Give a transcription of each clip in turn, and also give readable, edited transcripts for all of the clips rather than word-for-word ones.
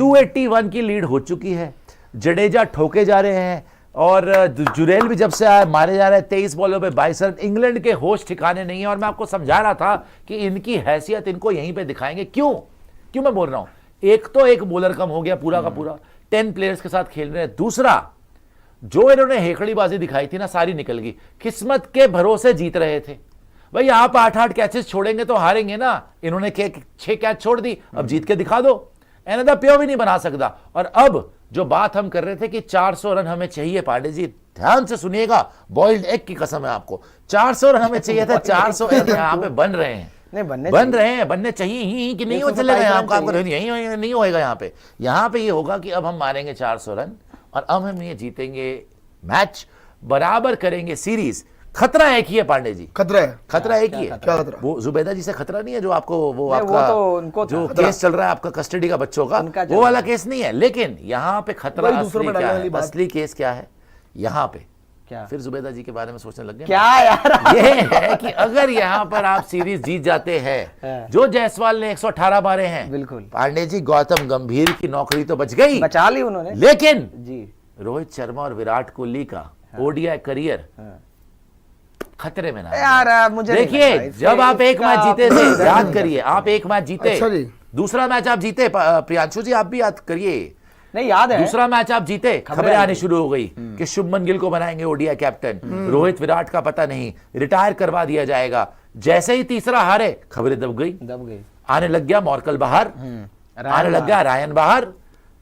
281 की लीड हो चुकी है, जडेजा ठोके जा रहे हैं और जुरेल भी जब से आया मारे जा रहे हैं। 23 बॉलों पे 22 रन। इंग्लैंड के होश ठिकाने नहीं है और मैं आपको समझा रहा था कि इनकी हैसियत इनको यहीं पे दिखाएंगे। क्यों मैं बोल रहा हूं, एक तो एक बॉलर कम हो गया पूरा का पूरा, 10 प्लेयर्स के साथ खेल रहे हैं। दूसरा, जो इन्होंने हेकड़ीबाजी दिखाई थी ना, सारी निकल गई। किस्मत के भरोसे जीत रहे थे भाई, आप 8-8 कैचेस छोड़ेंगे तो हारेंगे ना। इन्होंने 6 कैच छोड़ दी, अब जीत के दिखा दो। एनदा प्यो भी नहीं बना सकता। और अब जो बात हम कर रहे थे कि 400 रन हमें चाहिए, पांडे जी ध्यान से सुनिएगा, बॉइल्ड एग की कसम है आपको, 400 रन हमें चाहिए था। 400 रन यहाँ पे बन रहे हैं, बनने चाहिए ही कि नहीं हो चलेगा यहाँ आपका, यही नहीं होएगा यहाँ पे ये होगा कि अब हम मारेंगे 400 रन और अब हम ये जीतेंगे मैच, बराबर करेंगे सीरीज। खतरा एक ही है पांडे जी, खतरा एक ही है। क्या खतरा? वो जुबैदा जी से खतरा नहीं है जो आपको वो आपका जो केस चल रहा है आपका कस्टडी का बच्चों का, वो वाला केस नहीं है। लेकिन यहाँ पे खतरा असली केस क्या है यहाँ पे? क्या फिर जुबैदा जी के बारे में सोचने लग गए क्या यार? ये है कि अगर यहाँ पर आप सीरीज जीत जाते हैं, जो जायसवाल ने 118 मारे हैं, बिल्कुल पांडे जी गौतम गंभीर की नौकरी तो बच गई, बचा ली उन्होंने, लेकिन जी रोहित शर्मा और विराट कोहली का ओडीआई करियर खतरे में ना यार। मुझे देखिए, जब आप एक मैच जीते थे, याद करिए, आप एक मैच जीते, दूसरा मैच आप जीते, प्रियांशु जी आप भी याद करिए, नहीं याद है, दूसरा मैच आप जीते, खबरें आनी शुरू हो गई कि शुभमन गिल को बनाएंगे ओडीआई कैप्टन, रोहित विराट का पता नहीं, रिटायर करवा दिया जाएगा। जैसे ही तीसरा हारे, खबरें दब गई, आने लग गया मॉर्कल बाहर, आने लग गया रायन बाहर,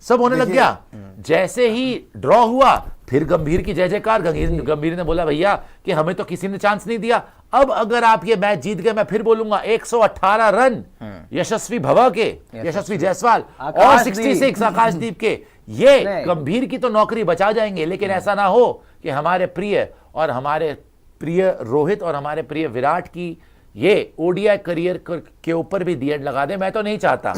सब होने लग गया। जैसे ही ड्रॉ हुआ, फिर गंभीर की जय जयकार। गंभीर ने बोला भैया कि हमें तो किसी ने चांस नहीं दिया। अब अगर आप ये मैच जीत गए, मैं फिर बोलूंगा 118 रन यशस्वी भवा के, यशस्वी जायसवाल और 66 आकाशदीप के, ये गंभीर की तो नौकरी बचा जाएंगे। लेकिन ऐसा ना हो कि हमारे प्रिय रोहित और हमारे प्रिय विराट की ये ओडीआई करियर के ऊपर भी दी एंड लगा दे। मैं तो नहीं चाहता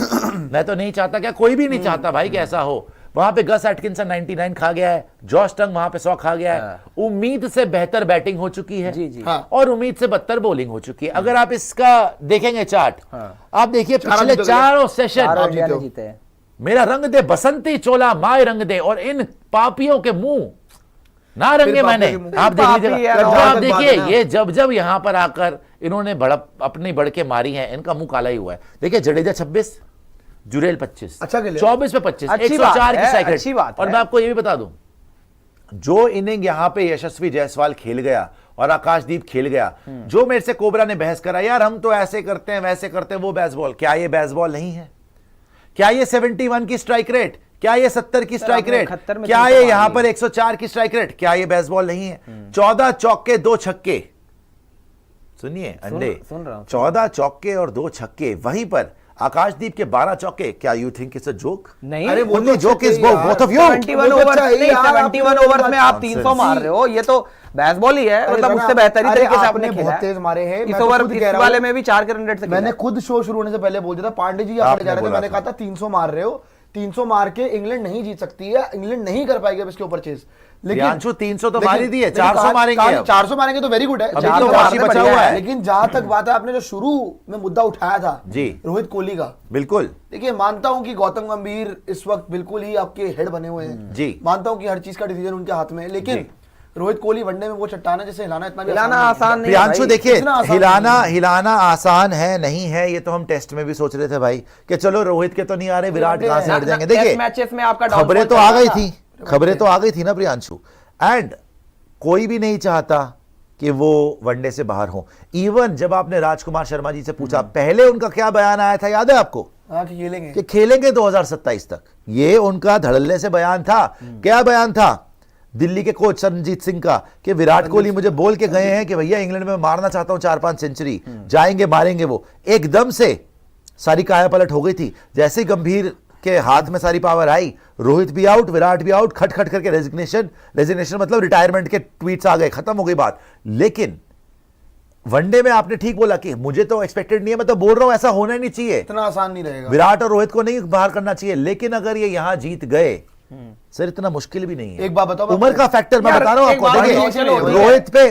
मैं तो नहीं चाहता, क्या कोई भी नहीं चाहता भाई कि ऐसा हो। वहां पे गस एटकिंसन 99 खा गया है, जॉश टंग वहां पे 100 खा गया है। उम्मीद से बेहतर बैटिंग हो चुकी है, जी। और उम्मीद से बदतर बॉलिंग हो चुकी है। अगर आप इसका देखेंगे चार्ट, आप देखिए पिछले चारों सेशन जीते। मेरा रंग दे बसंती चोला माए रंग दे, और इन पापियों के मुंह ना रंगे मैंने। आप देखिए ये जब यहां पर आकर इन्होंने अपनी बढ़के मारी है, इनका मुंह काला ही हुआ है। देखिए जडेजा 26, जुरेल 25, 24 पे 25, 104 की स्ट्राइक रेट। और मैं आपको ये भी बता दूं, जो इनिंग यहां पे यशस्वी जायसवाल खेल गया और आकाशदीप खेल गया, जो मेरे से कोबरा ने बहस करा यार हम तो ऐसे करते हैं वैसे करते हैं, वो बेसबॉल, क्या ये बेसबॉल नहीं है? क्या ये 71 की स्ट्राइक रेट, क्या ये 70 की स्ट्राइक रेट, क्या ये यहां पर 104 की स्ट्राइक रेट, क्या ये बेसबॉल नहीं है? 14 चौके 2 छक्के, सुनिए अंडे, 14 चौके और 2 छक्के। वहीं पर आकाशदीप के 12 चौके, क्या you think it's a joke? नहीं, अरे वो तो joke is both of you. 71 overs में आप 300 मार रहे हो, ये तो बेसबॉल ही है, मतलब उससे बेहतरीन तरीके से आपने खेला है। तेज मारे हैं इस ओवर इस वाले में भी 4 के रन रेट से। मैंने खुद शो शुरू होने से पहले बोल दिया था, पांडे जी आप जा रहे थे, मैंने कहा था 300 मार रहे हो, 300 मार के इंग्लैंड नहीं जीत सकती है, इंग्लैंड नहीं कर पाएगी अब इसके ऊपर चेज। लेकिन 300 तो मार ही दी है, 400 मारेंगे, 400 मारेंगे तो वेरी गुड है, बचा हुआ है। लेकिन जहां तक बात है, आपने जो शुरू में मुद्दा उठाया था जी रोहित कोहली का, बिल्कुल देखिए मानता हूं कि गौतम गंभीर इस वक्त बिल्कुल ही आपके हेड बने हुए हैं जी, मानता हूं कि हर चीज का डिसीजन उनके हाथ में है, लेकिन रोहित कोहली वनडे में वो चट्टान है जिसे हिलाना इतना आसान नहीं है। देखिए हिलाना आसान है नहीं है, ये तो हम टेस्ट में भी सोच रहे थे भाई कि चलो रोहित के तो नहीं आ रहे, विराट कहां से हट जाएंगे। देखिए मैचेस में आपका खबरें तो आ गई थी ना प्रियांशु, एंड कोई भी नहीं चाहता कि वो वनडे से बाहर हो। इवन जब आपने राजकुमार शर्मा जी से पूछा, पहले उनका क्या बयान आया था याद है आपको? कि खेलेंगे 2027 तक, ये उनका धड़ल्ले से बयान था। क्या बयान था दिल्ली के कोच रणजीत सिंह का कि विराट कोहली मुझे बोल के गए हैं कि भैया इंग्लैंड में मारना चाहता हूं 4-5 सेंचुरी, जाएंगे मारेंगे। वो एकदम से सारी काया पलट हो गई थी। जैसे गंभीर के हाथ में सारी पावर आई, रोहित भी आउट, विराट भी आउट, खट खट करके रेजिग्नेशन मतलब रिटायरमेंट के ट्वीट्स आ गए, खत्म हो गई बात। लेकिन वनडे में आपने ठीक बोला कि मुझे तो एक्सपेक्टेड नहीं है, मैं तो बोल रहा हूं ऐसा होना ही नहीं चाहिए, इतना आसान नहीं रहेगा, विराट और रोहित को नहीं बाहर करना चाहिए। लेकिन अगर ये यहां जीत गए सर, इतना मुश्किल भी नहीं है। एक बात बताओ, उम्र का फैक्टर मैं बता रहा हूं आपको। रोहित पे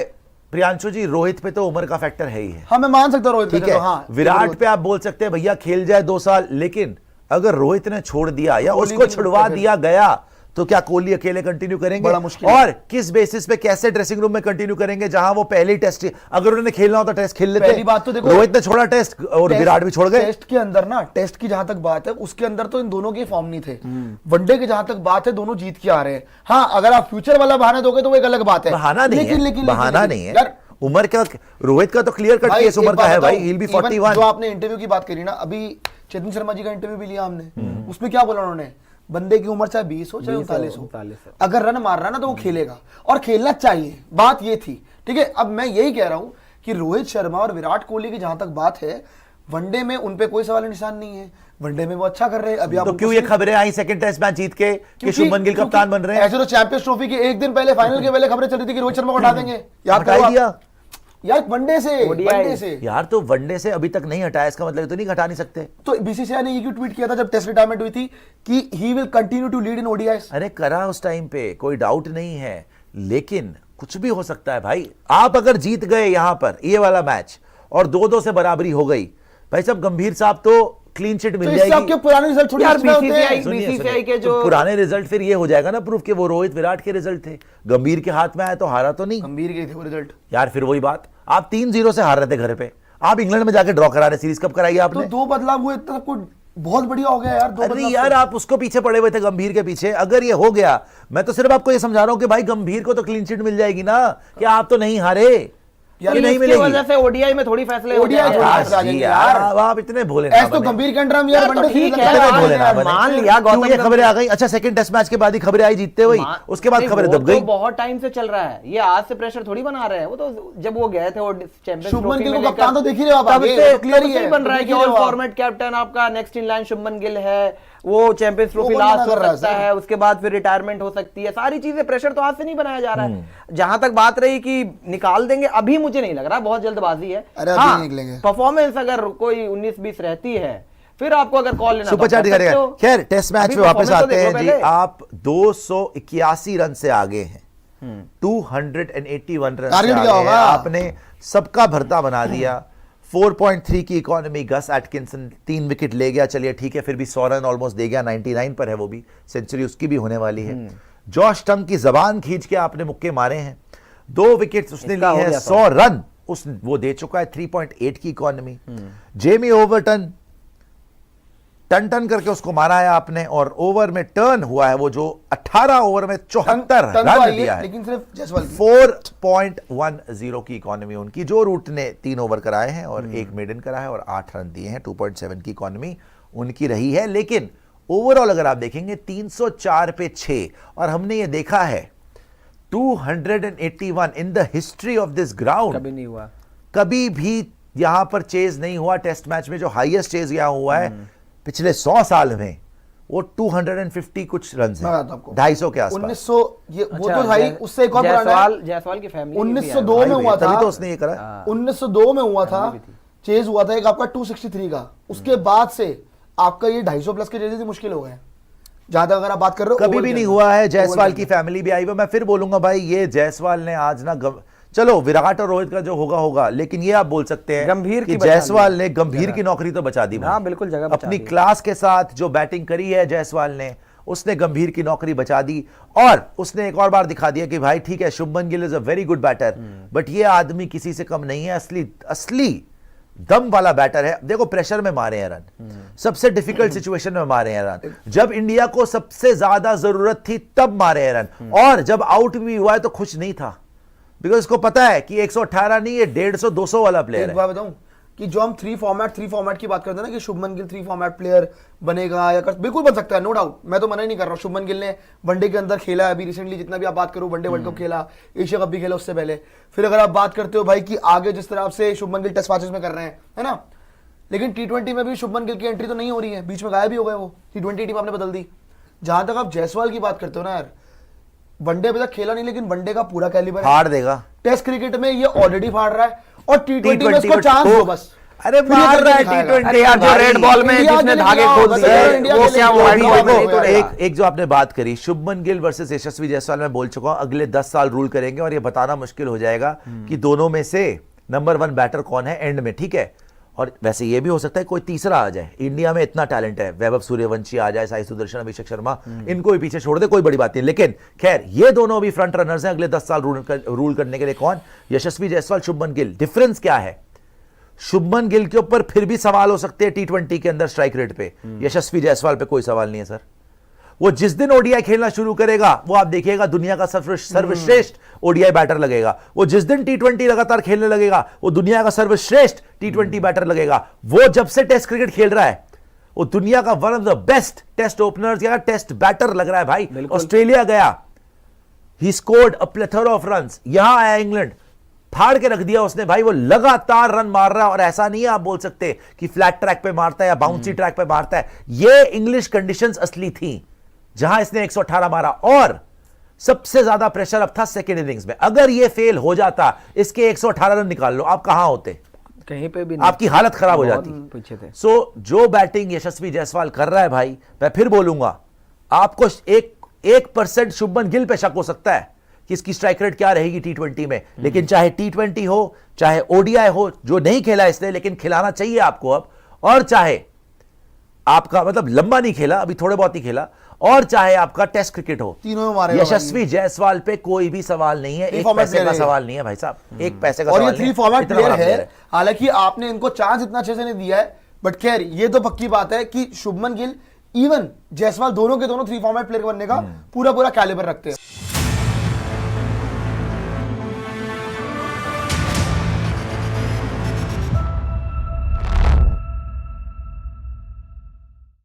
प्रियांशु जी, रोहित पे तो उम्र का फैक्टर है ही है। हाँ मैं मान सकता हूं रोहित पे, ठीक है। विराट पे आप बोल सकते हैं भैया खेल जाए 2 साल, लेकिन अगर रोहित ने छोड़ दिया या कोहली उसको की छुड़वा फिर- दिया गया तो क्या कोहली अकेले कंटिन्यू करेंगे? बड़ा मुश्किल है। और किस बेसिस पे कैसे ड्रेसिंग रूम में कंटिन्यू करेंगे जहां वो पहले टेस्ट, अगर उन्होंने खेलना होता टेस्ट खेल लेते। पहली बात तो देखो, रोहित ने छोड़ा टेस्ट और विराट भी छोड़ गए। टेस्ट के अंदर ना, टेस्ट की जहां तक बात है उसके अंदर तो इन दोनों के फॉर्म नहीं थे। वनडे की जहां तक बात है दोनों जीत के आ रहे हैं। हाँ, अगर आप फ्यूचर वाला बहाना दोगे तो वो एक अलग बात है। बहाना नहीं है, बहाना नहीं है यार, उम्र का। रोहित का तो क्लियर कट केस उम्र का है भाई, he'll be 41। जो आपने इंटरव्यू की बात करी ना, अभी चेतन शर्मा जी का इंटरव्यू भी लिया हमने, उसमें क्या बोला उन्होंने, बंदे की उम्र चाहे 20 हो चाहे 39 हो, अगर रन मार रहा है ना तो वो खेलेगा और खेलना चाहिए, बात ये थी। ठीक है, अब मैं यही कह रहा हूं कि रोहित शर्मा और विराट कोहली की जहां तक बात है, वनडे में उनपे कोई सवाल निशान नहीं है। वनडे में वो अच्छा कर रहे हैं। अभी तो क्यों ये खबरें आई सेकंड टेस्ट मैच जीत के कि शुभमन गिल कप्तान बन रहे हैं? ऐसे तो चैंपियंस ट्रॉफी के एक दिन पहले, फाइनल के पहले खबरें चल रही थी कि रोहित शर्मा को हटा देंगे। याद हटा करो आप। दिया यार वनडे से यार, तो वनडे से अभी तक नहीं हटाया, इसका मतलब तो नहीं हटा नहीं सकते। तो बीसीसीआई ने ये क्यों ट्वीट किया था जब टेस्ट रिटायरमेंट हुई थी कि he will continue to lead in ODIs. अरे करा उस टाइम पे, कोई डाउट नहीं है, लेकिन कुछ भी हो सकता है भाई। आप अगर जीत गए यहां पर ये वाला मैच और 2-2 से बराबरी हो गई, भाई साहब गंभीर साहब तो क्लीन चिट मिल जाएगी। आपके पुराने रिजल्ट थोड़ी यार अच्छे होते हैं। बीसीसीआई के जो तो पुराने रिजल्ट फिर ये हो जाएगा ना प्रूफ कि वो रोहित विराट के रिजल्ट थे, गंभीर के हाथ में आया तो हारा तो नहीं। गंभीर के थे वो रिजल्ट। यार फिर वही बात, आप 3-0 से हार रहे थे घर पे, आप इंग्लैंड में जाके ड्रॉ करा रहे, सीरीज कब कराई तो आपने? 2 बदलाव हुए तो कुछ बहुत बढ़िया हो गया यार। 2 अरे बदलाव यार आप उसको पीछे पड़े हुए थे, गंभीर के पीछे। अगर ये हो गया, मैं तो सिर्फ आपको ये समझा रहा हूं कि भाई गंभीर को तो क्लीन चिट मिल जाएगी ना, कि आप तो नहीं हारे यार, ये नहीं इसकी मिलेगी। वजह से ओडीआई में थोड़ी फैसले हो ODI जाएंगे। थोड़ी- यार जी, यार आप इतने भोले ना ऐसे तो बने। गंभीर के अंडर हम यार यार, तो वनडे ठीक सीरीज है, लगा इतने रहे भोले हैं ना यार। बने। मान लिया क्यों गौतम ये खबरें आ गई? अच्छा सेकंड टेस्ट मैच के बाद ही खबरें आई जीतते हुई, उसके बाद खबरें दब गई। तो बहुत टाइम से चल रहा है, ये आज से प्रेशर थोड़ी बना रहे हैं। वो तो जब वो गए थे वो चैंपियंस शुभमन ट्रॉफी गिल में को कप्तान तो देख ही रहे हो आप तब आगे, से तो clear ही है, बन रहा है तो कि देख ही ऑल रहे हो आप। फॉर्मेट कैप्टन आपका next in line Shubman Gill है, वो चैंपियंस ट्रॉफी वो कौन लास्ट मना कर रहा हो है सकता सर? है, उसके बाद फिर रिटायरमेंट हो सकती है, सारी चीजें प्रेशर तो आज से नहीं बनाया जा रहा है। जहां तक बात रही कि निकाल देंगे, अभी मुझे नहीं लग रहा, बहुत जल्दबाजी है। अरे अभी नहीं निकलेंगे। परफॉर्मेंस अगर कोई 19-20 रहती है, फिर आपको अगर कॉल लेना सुपर चैट करेगा। खैर टेस्ट मैच अभी पे वापस performance तो आते हैं देखो जी। पहले। आप 281 रन से आगे हैं, 281 रन से टारगेट आगे क्या हैं। होगा? आपने सबका भरता बना दिया। 4.3 की इकोनॉमी, गस एटकिंसन 3 विकेट ले गया, चलिए ठीक है, फिर भी 100 रन ऑलमोस्ट दे गया, 99 पर है वो भी, सेंचुरी उसकी भी होने वाली है। जॉश टंग की जबान खींच के आपने मुक्के मारे हैं, 2 विकेट उसने इसका ली हो है, गया 100 रन वो दे चुका है, 3.8 की इकोनॉमी। जेमी ओवरटन टन करके उसको मारा है आपने, और ओवर में टर्न हुआ है वो जो 18 ओवर में 74 टन तो रन आई है, दिया है, लेकिन सिर्फ जयसवाल की। 4.10 की इकोनॉमी उनकी। जो रूट ने 3 ओवर कराए हैं और 1 मेडन करा है और 8 रन दिए हैं, 2.7 की इकोनॉमी उनकी रही है। लेकिन ओवरऑल अगर आप देखेंगे 304 पे 6, और हमने ये देखा है 281 in the history of this ground, कभी नहीं हुआ, कभी भी यहां पर चेज नहीं हुआ। टेस्ट मैच में जो हाईएस्ट चेज यहां हुआ है पिछले 100 साल में, वो 250 कुछ रन मैं बताता हूं आपको। 250 के आसपास। 1900 ये वो अच्छा, तो भाई उससे एक और पुराना है। जायसवाल की फैमिली 1902 में हुआ था। तभी तो उसने ये करा। 1902 में हुआ था, चेज हुआ था एक आपका 263 का। उसके बाद से आपका ये 250 प्लस के चेजेस मुश्किल हो गए, जहां तक अगर आप बात कर रहे हो। कभी भी नहीं हुआ है। जायसवाल की फैमिली भी आई हुई। मैं फिर बोलूंगा भाई, ये जायसवाल ने आज ना चलो विराट और रोहित का जो होगा होगा, लेकिन ये आप बोल सकते हैं गंभीर कि की बचा जायसवाल ली। ने गंभीर की नौकरी तो बचा दी भाई। हाँ, बिल्कुल जगह बचा अपनी दी। क्लास के साथ जो बैटिंग करी है जायसवाल ने, उसने गंभीर की नौकरी बचा दी। और उसने एक और बार दिखा दिया कि भाई ठीक है, Shubman Gill is a very good batter, but ये आदमी किसी से कम नहीं है, असली दम वाला बैटर है। देखो प्रेशर में मारे हैं रन, सबसे डिफिकल्ट सिचुएशन में मारे हैं रन, जब इंडिया को सबसे ज्यादा जरूरत थी तब मारे हैं रन, और जब आउट भी हुआ है तो खुश नहीं था, बिकॉज इसको पता है कि 118 नहीं, ये 150-200 वाला प्लेयर एक है। बात बताऊं कि जो हम 3 फॉर्मेट की बात करते हैं ना कि शुभमन गिल 3 फॉर्मेट प्लेयर बनेगा या बिल्कुल बन सकता है, नो डाउट। मैं तो मना ही नहीं कर रहा हूं। शुभमन गिल ने वनडे के अंदर खेला है अभी रिसेंटली, जितना भी आप बात करो, वनडे वर्ल्ड कप खेला, एशिया कप भी खेला उससे पहले। फिर अगर आप बात करते हो भाई कि आगे जिस तरह से शुभमन गिल टेस्ट मैचेस में कर रहे हैं, है ना, लेकिन T20 में भी शुभमन गिल की एंट्री तो नहीं हो रही है, बीच में गायब भी हो गए वो। T20 टीम आपने बदल दी। जहां तक आप जायसवाल की बात करते हो ना यार, वनडे अभी तक खेला नहीं, लेकिन वनडे का पूरा कैलिबर है। फाड़ देगा। टेस्ट क्रिकेट में ये ऑलरेडी फाड़ रहा है, और T20 में इसको T20 चांस दो बस। अरे फिर ये मार करके रहा है दिखाएगा। T20। अरे यार, जो रेड बॉल में इंडिया जिसने के लिए धागे जाओ, खोल बस दिए, यार, इंडिया वो के लिए क्या जाओ, वाइड इंडिया बॉल के में लिए नहीं तो जाओ। एक जो आपने बात करी शुभमन गिल वर्सेस यशस्वी जायसवाल, मैं बोल चुका हूं अगले 10 साल रूल करेंगे, और ये बताना मुश्किल हो जाएगा कि दोनों में से नंबर 1 बैटर कौन है एंड में, ठीक है। और वैसे ये भी हो सकता है कोई तीसरा आ जाए, इंडिया में इतना टैलेंट है, वैभव सूर्यवंशी आ जाए, साई सुदर्शन, अभिषेक शर्मा, इनको भी पीछे छोड़ दे, कोई बड़ी बात नहीं। लेकिन खैर ये दोनों अभी फ्रंट रनर्स हैं अगले 10 साल रूल करने के लिए। कौन? यशस्वी जायसवाल, शुभमन गिल। डिफरेंस क्या है? शुभमन गिल के ऊपर फिर भी सवाल हो सकते हैं T20 के अंदर स्ट्राइक रेट पे, यशस्वी जायसवाल पे कोई सवाल नहीं है सर। वो जिस दिन ओडीआई खेलना शुरू करेगा वो आप देखिएगा दुनिया का सर्वश्रेष्ठ ओडीआई बैटर लगेगा। वो जिस दिन T20 लगातार खेलने लगेगा वो दुनिया का सर्वश्रेष्ठ T20 बैटर लगेगा। वो जब से टेस्ट क्रिकेट खेल रहा है वो दुनिया का one of the best test openers या टेस्ट बैटर लग रहा है भाई। ऑस्ट्रेलिया गया, he scored a plethora of runs. यहां आया इंग्लैंड, फाड़ के रख दिया उसने भाई। वो लगातार रन मार रहा है और ऐसा नहीं है आप बोल सकते कि फ्लैट ट्रैक पे मारता है या बाउंसी ट्रैक पे मारता है। ये इंग्लिश कंडीशंस असली थी जहां इसने 118 मारा और सबसे ज्यादा प्रेशर अब था सेकेंड इनिंग्स में। अगर ये फेल हो जाता, इसके 118 रन निकाल लो, आप कहां होते? कहीं पे भी नहीं। आपकी हालत खराब हो जाती। पीछे थे। सो जो बैटिंग यशस्वी जायसवाल कर रहा है भाई, मैं फिर बोलूंगा आपको 1% शुभमन गिल पे शक हो सकता है कि इसकी स्ट्राइक रेट क्या रहेगी T20 में। लेकिन चाहे T20 हो चाहे ओडीआई हो, जो नहीं खेला इसने लेकिन खिलाना चाहिए आपको अब, और चाहे आपका मतलब लंबा नहीं खेला, अभी थोड़े बहुत ही खेला, और चाहे आपका टेस्ट क्रिकेट हो, तीनों में मारेगा यशस्वी जायसवाल पे कोई भी सवाल नहीं है। एक पैसे का सवाल नहीं है भाई साहब, एक पैसे का और सवाल ये नहीं 3 फॉर्मेट इतना प्लेयर बड़ा है। player हालांकि आपने इनको चांस इतना अच्छे से नहीं दिया है, बट खैर ये तो पक्की बात है कि शुभमन गिल इवन जायसवाल दोनों के दोनों 3 फॉर्मेट प्लेयर बनने का पूरा कैलिबर रखते हैं।